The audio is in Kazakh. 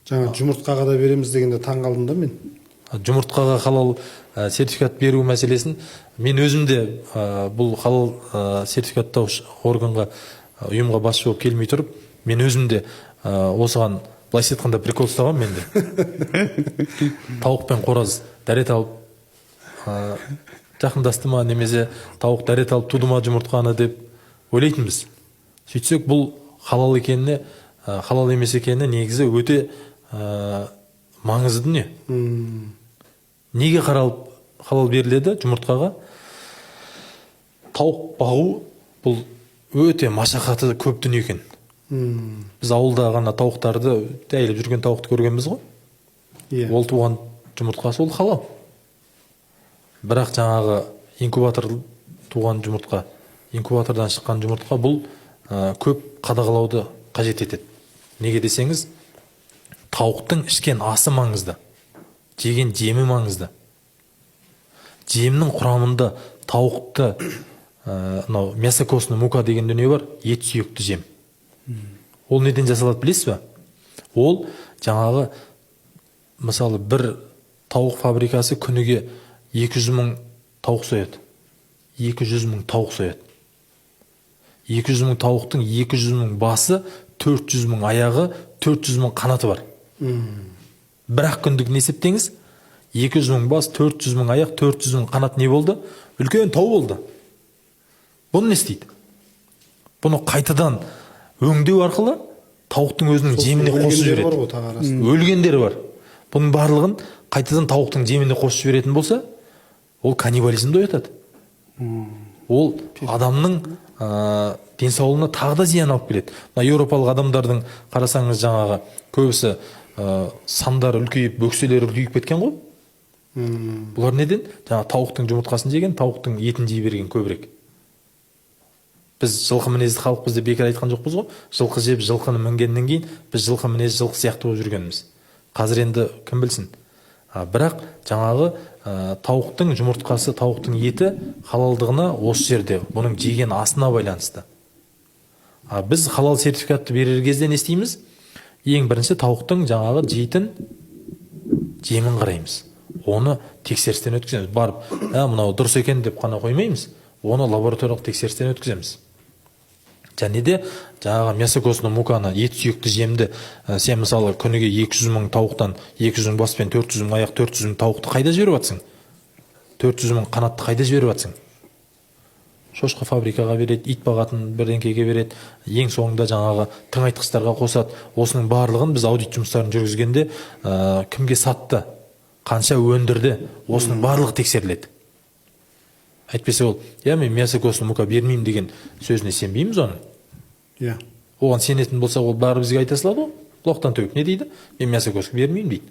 Жаңа жұмыртқаға да береміз дегенде таң қалдым да мен. Жұмыртқаға халал сертификат беру мәселесін мен өзім де бұл халал сертификаттау органға ұйымға басшы болып келмей тұрып, мен өзім де осыған былайша айтқанда прикол ұстағам мен де. Тауық пен қораз дәрет алып жақындасты ма, немесе тауық дәрет алып туды ма жұмыртқаны деп ойлайтынбыз. Сөйтсек бұл халал екеніне, халал емес екеніне негізі өте маңызды дүние. Неге халал беріледі жұмыртқаға? Тауық бағу бұл өте машақаты көп дүние екен. Біз ауылда ғана тауықтарды, тәйіліп жүрген тауықты көргенбіз ғой. Ол туған жұмыртқасы ол халал. Бірақ жаңағы инкубатор туған жұмыртқа, инкубатордан шыққан жұмыртқа бұл көп қадағалауды қажет етеді. Неге десеңіз, тауықтың ішкен асы маңызды, жеген жемі маңызды. Жемнің құрамында тауықты мясокосный мука деген дүние бар, ет сүйекті жем. Ол неден жасалады білесіз бе? Ол жаңағы мысалы бір тауық фабрикасы күніге 200 мың тауық сояды. 200 мың тауық сояды. 200 мың тауықтың 200 мың басы, 400 мың аяғы, 400 мың қанаты бар. Бірақ күндік есептеңіз, 200 мың бас, 400 мың аяқ, 400 мың қанат не болды? Үлкен тау болды. Бұны не істейді? Бұны қайтадан өңдеу арқылы тауықтың өзінің жеміне қосып жібереді. Өлгендері бар. Бұның барлығын қайтадан тауықтың жеміне қосып жіберетін болса, ол каннибализмді оятады. Ол адамның денсаулығына тағы да зиян алып келеді. Еуропалық адамдардың қарасаңыз жаңағы көбісі сандары үлкейіп, бөкселері үлкейіп кеткен ғой. Бұлар неден? Жаңағы тауықтың жұмыртқасын жеген, тауықтың етін жей берген көбірек. Біз жылқы мінезді халықпыз деп бекер айтқан жоқпыз ғой. Жылқы жеп, жылқыны мінгеннен кейін біз жылқы мінез, жылқы сияқты болып жүргеніміз. Қазір енді кім білсін. Бірақ жаңағы тауықтың жұмыртқасы, тауықтың еті халалдығына осы жерде, бұның жеген асына байланысты. Біз халал сертификатты берер кезде не істейміз? Ең бірінші тауықтың жаңағы жейтін жемін қараймыз. Оны тексерістен өткіземіз. Барып, мынау дұрыс екен деп қана қоймаймыз. Оны лабораториялық тексерістен өткіземіз. Және де жаңағы мясокосный муканы, ет сүйекті жемді сен мысалы күніге 200 мың тауықтан 200 мың бас пен 400 мың аяқ, 400 мың тауықты қайда жіберіп жатсың? 400 мың қанатты қайда жіберіп жатсың? Шошқа фабрикаға береді, ит бағатын бірдеңкеге береді, ең соңында жаңағы тыңайтқыштарға қосады. Осының барлығын біз аудит жұмыстарын жүргізгенде кімге сатты, қанша өндірді, осының барлығы тексеріледі. Әйтпесе ол, мен мясокосный мука бермеймін деген сөзіне сенбейміз оның. Оған сенетін болса, ол бәрі бізге айта салады ғой. Блоқтан төгіп не дейді? Мен мясокосный бермеймін дейді.